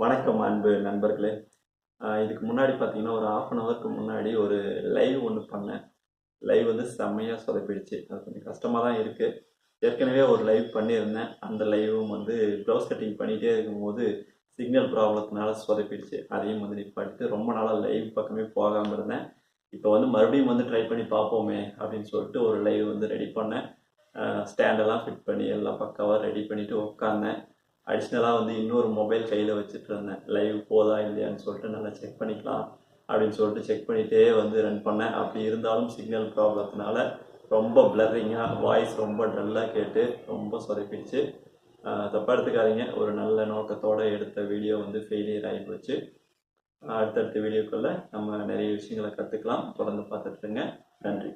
வணக்கம் அன்பு நண்பர்களே. இதுக்கு முன்னாடி பார்த்தீங்கன்னா, ஒரு 1/2 அன் ஹவருக்கு முன்னாடி ஒரு லைவ் ஒண்ணு பண்ணேன். லைவ் வந்து செம்மையா சொதப்பிடுச்சு. அது கொஞ்சம் கஷ்டமா தான் இருக்கு. ஏற்கனவே ஒரு லைவ் பண்ணியிருந்தேன். அந்த லைவும் வந்து ப்ளவுஸ் கட்டிங் பண்ணிட்டே இருக்கும்போது, சிக்னல் ப்ராப்ளத்தினால சொதப்பிடுச்சு. அதையும் வந்து நிப்பாட்டிட்டு ரொம்ப நாளா லைவ் பக்கமே போகாம இருந்தேன். இப்போ வந்து மறுபடியும் வந்து ட்ரை பண்ணி பார்ப்போமே அப்படின்னு சொல்லிட்டு ஒரு லைவ் வந்து ரெடி பண்ணேன். ஸ்டாண்டெல்லாம் ஃபிட் பண்ணி எல்லாம் பக்காவாக ரெடி பண்ணிட்டு உட்காந்தேன். அடிஷ்னலாக வந்து இன்னொரு மொபைல் கையில் வச்சுட்டு இருந்தேன். லைவ் போதா இல்லையான்னு சொல்லிட்டு நல்லா செக் பண்ணிக்கலாம் அப்படின்னு சொல்லிட்டு செக் பண்ணிகிட்டே வந்து ரன் பண்ணேன். அப்படி இருந்தாலும் சிக்னல் ப்ராப்ளத்தினால ரொம்ப பிளரிங்காக வாய்ஸ் ரொம்ப டல்லாக கேட்டு ரொம்ப சொதப்பிடுச்சு. தப்பாக எடுத்துக்காதீங்க. ஒரு நல்ல நோக்கத்தோடு எடுத்த வீடியோ வந்து ஃபெயிலியர் ஆகி போச்சு. அடுத்தடுத்த வீடியோக்களில் நம்ம நிறைய விஷயங்களை கற்றுக்கலாம். தொடர்ந்து பார்த்துட்டுருங்க. நன்றி.